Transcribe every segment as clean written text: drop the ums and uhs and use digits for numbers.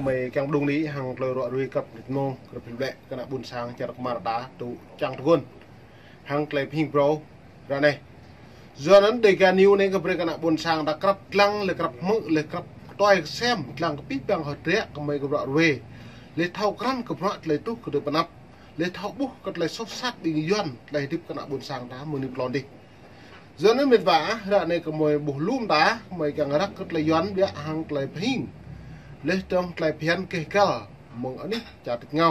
mày càng đông lý hàng lời rọi ruồi cặp nông cặp lệ cái nào buồn sang cho mà đá tụ chẳng thôn hàng lời pin pro ra này giờนั้นเด็กนิวเนี่ยก็เป็นกันบนสร้างตะกรับกลังเลยกรับมือเลยกรับต้อยแซมกลังก็ปีบังหัวเรียก็ไม่ก็รอดเวเลยเท่ากันก็เพราะเลยตุ๊กก็เดือบนับเลยเท่าบุกก็เลยซบซัดดิย้อนเลยทิพกันบนสร้างตามือนิปลอนดิgiờนั้นเป็นว่าระในก็มวยบุลุ่มตาไม่กันรักก็เลยย้อนเบี้ยหางเลยพิงเลยจงเลยเพี้ยนเกล้ามองอันนี้จัดเงา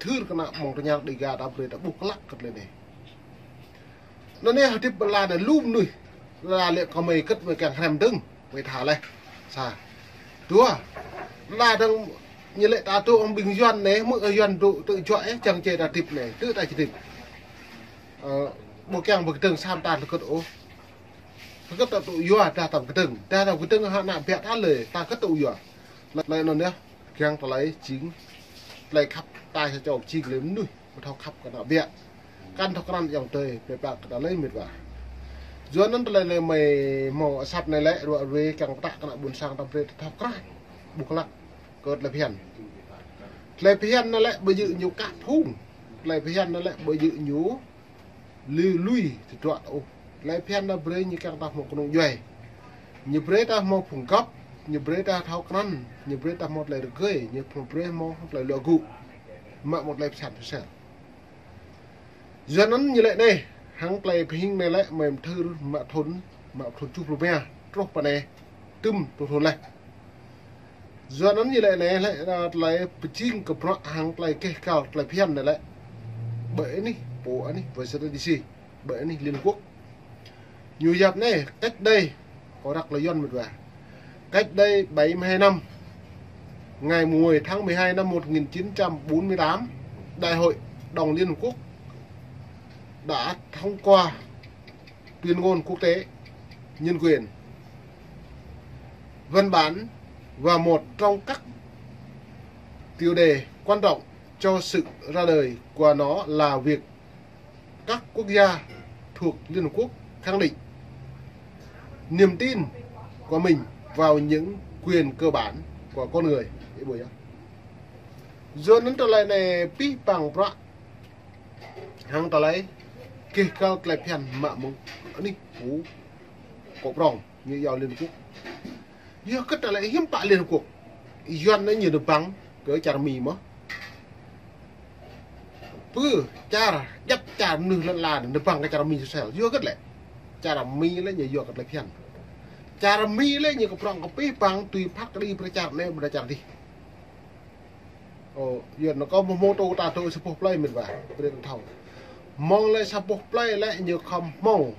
ทื่อกันมองตัวอย่างดีกาดับเลยดับบุกลักกันเลยเนี่ยนั่นเนี่ยที่เวลาเนี่ยลุ่มนุ้ยเวลาเลี้ยเขาไม่คิดไม่แข่งแฮมดึงไม่ถ่าเลยใช่ตัวลาดังnhư lệ ta tu ông bình doan này mỗi doan tự chọi chẳng chê đã tịp này tự tại chỉ tịp bộ kèng bậc tường sam tàn là cất ô cất tụ doa ta tầm cái tường hạ nạm vẹt ăn lời ta cất tụ doa lại nó nữa kèng ta lấy chính lấy khắp tai cho chồng chi lớn nuôi một thao khắp cả nạm vẹt căn thao căn dòng tơi về bạc ta lấy mệt vào dưới nó lại mày mỏ sập này lệ rồi về càng tạ cái nạm buồn sang tầm về thao căn buộc lắcเกิดเลยเพี้ยนเลยเพี้ยนนั่นแหละไปยืนอยู่กะพุ่งเลยเพี้ยนนั่นแหละไปยืนอยู่ลุยที่ตัวโอ้เลยเพี้ยนนั่นเบรย์ยี่กังตาหมกนงย่อยยี่เบรย์ตาหมกผงกับยี่เบรย์ตาเท้ากันยี่เบรย์ตาหมดเลยเกยยี่เบรย์หมดเลยเลือกุมาหมดเลยฉันเสียจากนั้นยี่เลยเนี่ยหังเลยพิงนี่แหละเหมือนทื่อมาทนจุบลูกแม่ตรกปะเนี่ยตึมตัวทนเลยgiờ nó như này lại chính cái pro hàng lại cái cao lại phiền này lại bởi ní bộ ní với CDC bởi ní Liên Quốc nhiều dịp này cách đây có đặc là dân một vài cách đây 72 năm ngày 10 tháng 12 năm 1948 Đại hội đồng Liên Hợp Quốc đã thông qua tuyên ngôn quốc tế nhân quyền văn bản và một trong các tiêu đề quan trọng cho sự ra đời của nó là việc các quốc gia thuộc Liên Hợp Quốc khẳng định niềm tin của mình vào những quyền cơ bản của con người. Giờ nó trở lại này pi bằng bạ hàng trở lại kê cao lại phèn mạ mông anh đi phú cổ rồng như vào Liên Hợp Quốc. Giờ cất trở lại hiếm bạ Liên Hợp Quốc doan nó như được bằng cỡ chả mì mà bư cha dấp cha nư lần là được bằng cái chả mì sao giờ cất lại chả mì lấy nhiều giờ cất lại phiền chả mì lấy nhiều cái bằng cái pi bằng tùy phát đi bây chả này bây chả đi giờ nó có một mô tô ta tôi support play mình vào bây giờ thầu mong lấy support play lại nhiều không mong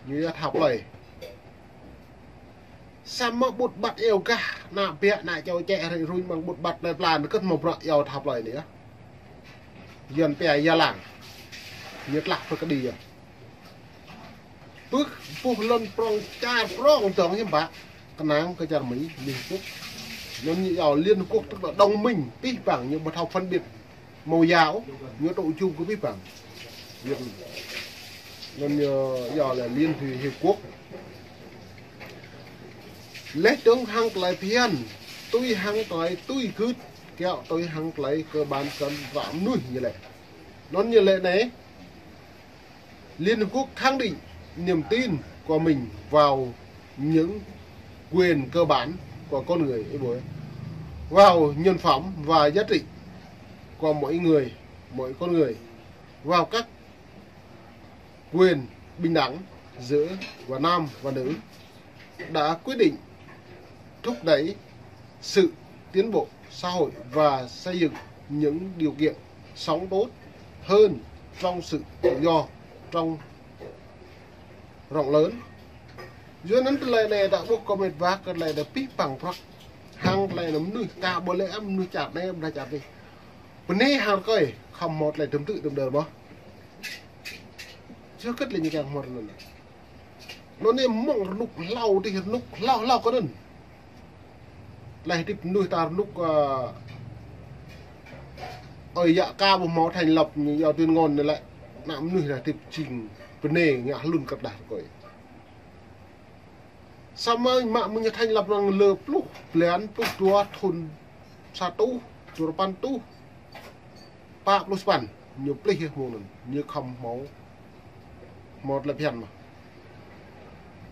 như là thảo play sao mà bột bát eo cả nạ bẹ nạ cho trẻ rồi rui bằng bột bát này là nó cất một loại eo thạp lại nữa dần bẹ gia làng nhiệt lạc phải cái đi à bước phục lên prong cha prong tưởng như bạn cái nắng cái cha Mỹ Liên Quốc nó như ở Liên Quốc tức là đồng minh bí bằng như một học phân biệt màu giáo như độ chung của bí bằng nên giờ là Liên Hiệp Quốc lấy tướng hăng lại phiền tôi hăng lại tôi cứ kéo tôi hăng lại cơ bản cần vạm nuôi như vậy nó như lệ này Liên Hợp Quốc khẳng định niềm tin của mình vào những quyền cơ bản của con người vào nhân phẩm và giá trị của mỗi người mỗi con người vào các quyền bình đẳng giữa và nam và nữ đã quyết định thúc đẩy sự tiến bộ xã hội và xây dựng những điều kiện sống tốt hơn trong sự tự do trong rộng lớn. Dưới nấn lời này đã buộc có mệt vác cái này là pí bằng phật hàng này nó nuôi cả bộ lệ em nuôi chặt này em ra chặt đi. Bên này hàng coi không một lại tự đờ bó. Chưa cất lên như càng một lần này. Nó nên mong lúc lau thì lúc lau có đơn lại tiếp nuôi ta lúc ở dạ ca một máu thành lập như giờ tuyên ngôn này lại nạm nuôi là tiếp trình vấn đề ngã luôn cặp đạt rồi sao mà mạng mình thành lập rằng lợp lúc lén lúc tua thôn satu churapan tu pa plus pan nhiều plei môn như không máu một là phiền mà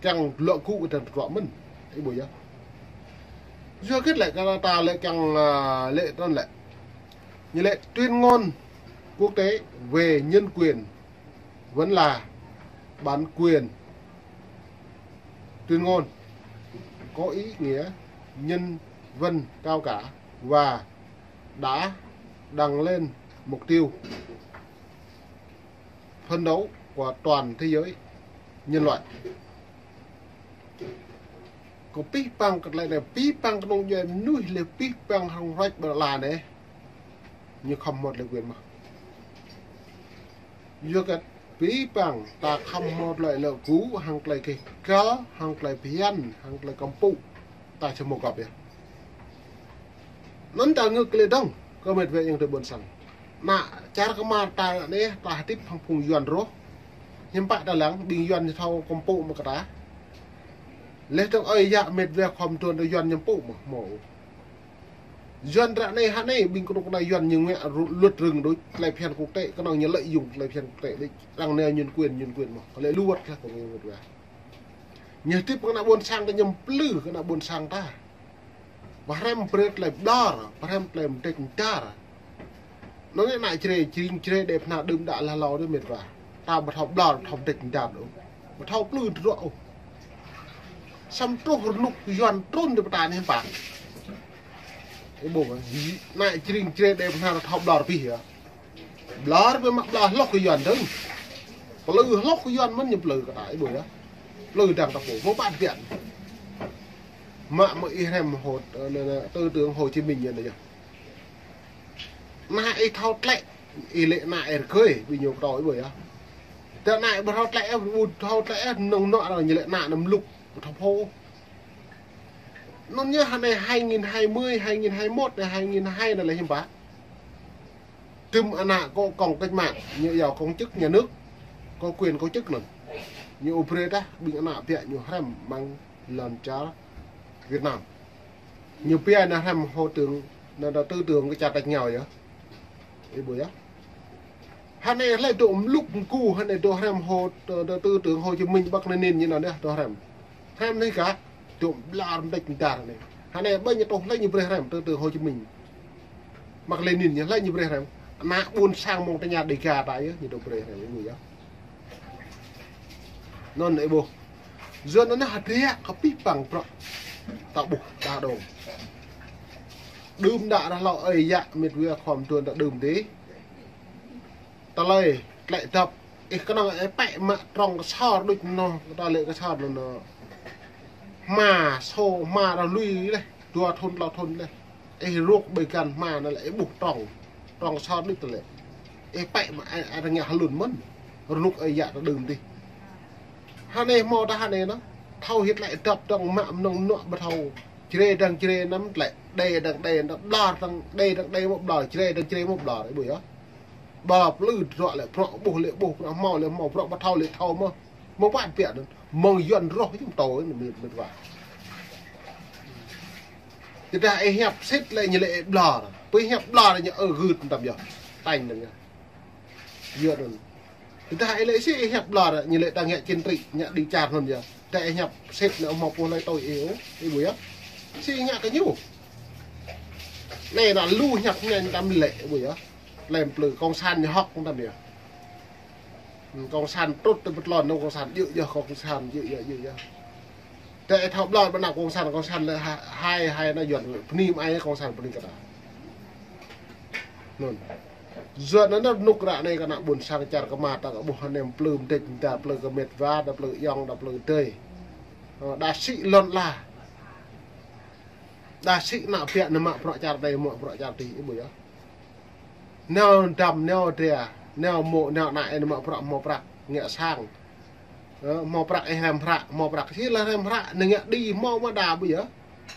càng lượng cụ của thần rõ mình cái buổi đó chưa kết lại Canada lại càng lệ đơn lệ như lệ tuyên ngôn quốc tế về nhân quyền vẫn là bản quyền tuyên ngôn có ý nghĩa nhân văn cao cả và đã đăng lên mục tiêu phấn đấu của toàn thế giới nhân loại có pi băng cái này là pi băng cái nông dân nuôi là pi băng hàng rách bờ là này như không một là quyền mà do cái pi băng ta không một loại là cú hàng lại cái cá hàng lại pian hàng lại cầm phụ ta chưa một cặp vậy nón ta ngược lên đông có mệt về những thứ buồn sẵn mà cha cái mà ta này ta tiếp phong phùng yuan rô nhưng bạn đã lắng bình yuan thâu cầm phụ mà cả lấy trong ấy dạ mệt về khom tuần để yuan nhầm phụ mà mổ yuan ra này hắn này bình cũng này yuan nhưng mẹ luật rừng đối lại phiền quốc tế cái nào nhớ lợi dụng lại phiền quốc tế đấy rằng nêu nhân quyền mà có lẽ luật là của người một về nhớ tiếp cái nào buồn sang cái nhầm lử cái nào buồn sang ta và em bret lại đar và em lại một tên tar nó nghe lại chơi đẹp nào đừng đã là lo đấy mệt vào tao mà học đar học tên tar đâu mà học lử rõ xăm trúc nục yuan trôn được ta nên phải cái bộ này chơi đẹp nào học đar pi hả đar với mặt đar lóc cái yuan đấy có lử lóc cái yuan mất nhập lử cả cái buổi đó lử đang tập bộ không bạn viện mà mỗi em hồ tư tưởng Hồ Chí Minh như này nại thao lệ ý lệ nại khơi vì nhiều đói bởi á thế nại mà thao lệ nông nọ là như lệ nại nằm lục thao hô nó như hàng này 2020 2021 này 2002 là hiểm bá trùm nạ có còng cách mạng như giàu công chức nhà nước có quyền có chức lần như opera bị nạ vẹn nhiều hàm bằng lần cháu Việt Nam nhiều pia là hàm hồ tưởng là tư tưởng cái chặt đạch nghèo vậy cái buổi á hắn này lại độ lúc cu hắn này độ hàm hồ tư tưởng Hồ Chí Minh Bắc Lenin như nào đấy độ hàm này cả độ làm đạch đà này hắn này bây giờ tôi lấy như vậy hàm tư tưởng Hồ Chí Minh Bắc Lenin như lấy như vậy hàm nã buôn sang một cái nhà đầy gà tại như độ vậy hàm cái buổi á non này bố giờ nó hạt rẻ có pít bằng pro tạo bục đa đồ đơm đã lo ấy dạ miệt vừa khom tuần đã đơm tí ta lời lại tập cái nào ấy bẹ mà trong cái sò đôi nó ta lệ cái sò nó mà xô mà là lui đây tua thôn đây ấy ruột bầy cần mà nó lại buộc trong sò đôi ta lệ ấy bẹ mà ai đang nhà lùn mất lúc ấy dạ nó đơm đi hai này mò ta hai này nó thâu hết lại tập trong mạng nông nọ bắt đầu chơi nắm lại đây nó đo đang đây một đòi chơi một đòi đấy buổi đó bà lư rõ lại pro bù lệ bù nó mò lại mò pro bắt thâu lại thâu mà một bạn tiện mong dần rồi chúng tôi mình vào thì ta ấy hẹp xếp lại như lệ đò với hẹp đò là như ở gửt tầm giờ tành được dựa rồi thì ta ấy lấy xếp hẹp đò như lệ đang hẹn trên trị nhận đi chặt hơn giờ tại nhập xếp nữa mọc vô này tôi yếu đi buổi á xì nhạc cái nhủ này là lưu nhập nhanh đâm lệ buổi á làm từ con san như học không làm được con san tốt từ một lon đâu con san dự giờ con san dự giờ tại thọc lon bắt đầu con san là hai nó dọn nim ai con san bên cả luôn giờ nó nục rạ này cái nào buồn sang chặt cái mặt ta có buồn em plum tịt ta plum cái mệt va đập plum yong đập plum tơi đa sĩ lon là đa sĩ nạp viện nó mặc pro chặt đây mọi pro chặt thì buổi đó neo đầm neo đè neo mộ neo nại nó mặc pro mò pro nghệ sang mò pro em pro mò pro chỉ là em pro nè đi mò mà đá buổi đó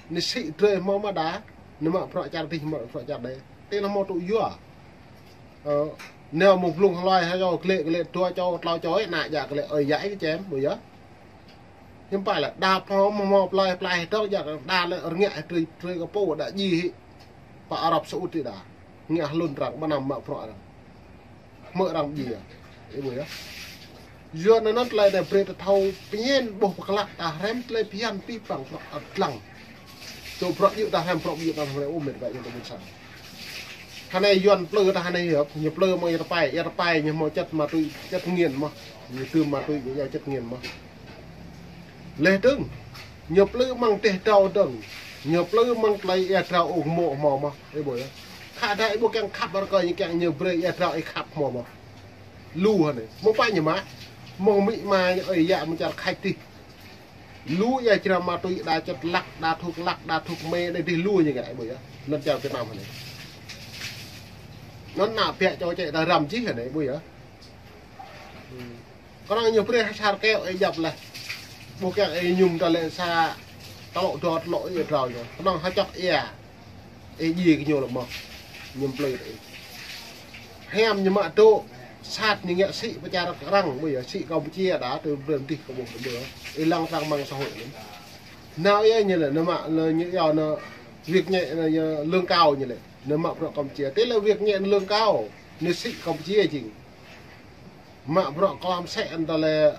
nè sĩ chơi mò mà đá nó mặc pro chặt thì mọi pro chặt đây đây là mò tụ dừa neo một luồng loài hay cho cái lệ tua cho lao chói nại dạ cái lệ ở dãy cái chém buổi đó nhưng phải là đa phó mò play đó giờ đa là ở nghệ chơi cái bộ đã gì bà Ả Rập Xê Út thì đã nghe luôn rằng bà nằm mợ phọ rằng mợ rằng gì à cái buổi đó do nó lại để bề thâu pin bộ bạc lạc ta rem lại pian pi bằng phọ lằng cho phọ dự ta rem phọ dự ta rem ôm mệt vậy cho tôi muốn sang hắn này dọn plơ ta hắn này hiểu nhiều plơ mà ir bay nhiều màu chất mà tôi chất nghiền mà nhiều từ mà tôi giao chất nghiền mà lê trứng nhiều plơ mang tê trâu trứng nhiều plơ mang lấy ir trâu ủng mộ mò mà cái buổi đó khá đại bộ càng khắp vào coi những càng nhiều plơ ir trâu ấy khắp mò mà lu hả này một bay nhiều má mong mỹ mà ở dạ mình chặt khách đi lu ya chỉ mà tôi đã chất lắc đã thuộc mê đây thì lu như cái buổi đó lần chào Việt Nam này nó nạp pẹ cho chạy ta rầm chứ hả đấy bây giờ có năng nhiều cái sao keo ấy dập là bộ cái ấy nhung ta lên xa ta lộ trọt lỗi rồi rồi có năng hai chọc e ấy gì cái nhiều lắm mà nhung play đấy hem nhưng mà tô sát như nghệ sĩ bây giờ răng bây giờ sĩ Campuchia đã từ vườn tịch của một bữa ấy lăng sang mang xã hội nào ấy như là nó mà như giờ nó việc nhẹ là lương cao như này nếu mà bọn Campuchia thế là việc nhẹ lương cao nếu sĩ Campuchia chỉ mà bọn con sẽ anh ta là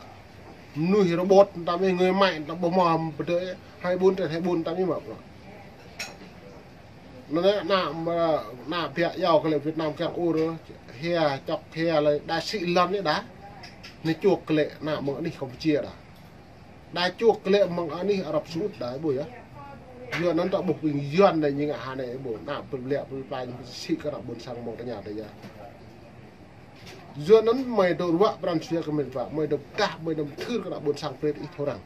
nuôi robot ta với người mạnh ta bơm mồm tới 24/24 ta như mà nó nạp bịa giàu cái Việt Nam càng u đó hè chọc hè là đa sĩ lần đấy đá nên chuộc cái lệ nạp mà đi Campuchia đã đa chuộc cái lệ mà đi Ả Rập Xê Út đấy buổi á giờ nó tạo bục bình duyên này nhưng hà này bộ nào bự lẹ bự bay sĩ các bạn buồn sang một cái nhà đây ra giờ nó mày đồ vợ brand xuyên của mình và mày đồ cả mày đồ thư các bạn buồn sang phết ít thôi rằng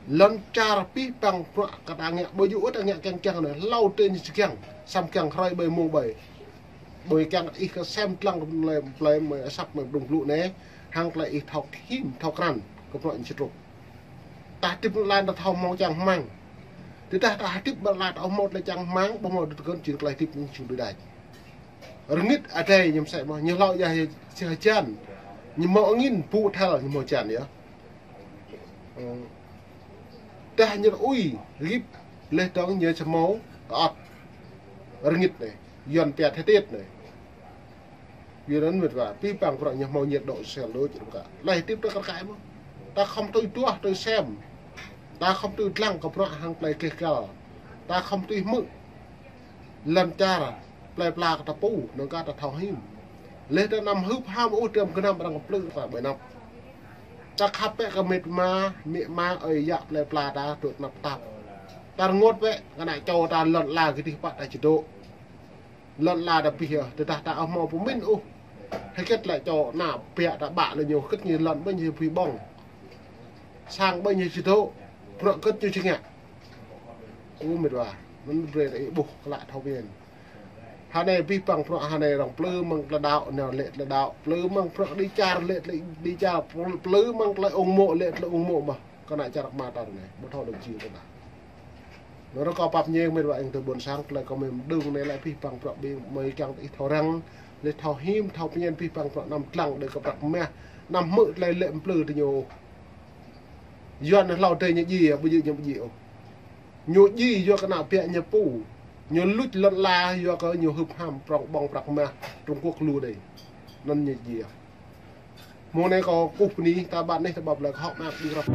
lần cha pi bằng các bạn nghe bây giờ các nghe căng này lau tên như căng xăm căng khai bơi mông bơi bơi căng ít cái xem lăng play mày sắp mày đồng lụ này hàng lại ít thọc him thọc rằn các loại như trục ta tiếp lại là thòng màu chẳng mang thì ta đã tiếp bật lại ông một là chẳng máng bông một con chuyện lại tiếp những chuyện đối đại rồi nít ở đây nhưng sẽ mà nhiều lâu giờ sẽ chán nhưng mà nghìn phụ theo là như một chán nữa ta như là ui rip lên đó nhớ cho máu ọt rồi nít này dần pẹt thế tiết này vì nó mệt và pi bằng vào nhiều màu nhiệt độ sẽ lối chuyện cả lại tiếp tới cái mà ta không tôi xem ta không tôi lăng có bọn hàng play kê cờ ta không tôi mự lần cha là play pla ta pu nó ca ta thao him lên ta nằm húp ham ô trầm cái năm đang plưng phải 7 năm ta khắp bé cái mệt ma ấy dạ play pla ta tuột nạp tạp ta ngốt vậy cái này cho ta lần là cái gì bạn đại chỉ độ lần là đặc biệt từ ta ta mò của mình u hay kết lại cho nào bẹ đã bạ là nhiều khất như lần bao nhiêu phi bong sang bao nhiêu chỉ độ nó cất như thế này, mệt quá, nó về đấy buộc lại thao viên. Hà này vi bằng pro hà này rằng plư mang là đạo nào lệ là đạo, plư mang pro đi cha lệ đi cha, plư mang lại ông mộ lệ là ông mộ mà, còn lại cha đặc ma ta này, một thao đồng chí các bạn. Nó có bắp nhang mệt quá anh từ buồn sáng lại có mình đường này lại vi bằng pro bị mấy càng ít thao răng, để thao him thao nhân vi bằng pro nằm lặng để gặp đặc mẹ, nằm mự lại lệ plư thì nhiều. Doan nó lau tê như gì à, bây giờ như gì không? Nhiều gì do cái nào bẹ như pù, nhiều lút lợn la do có nhiều hụp hàm bong bạc mà Trung Quốc lưu đây, nên như gì à? Môn này có cục ní, ta bạn này ta bọc là họ mạc đi gặp.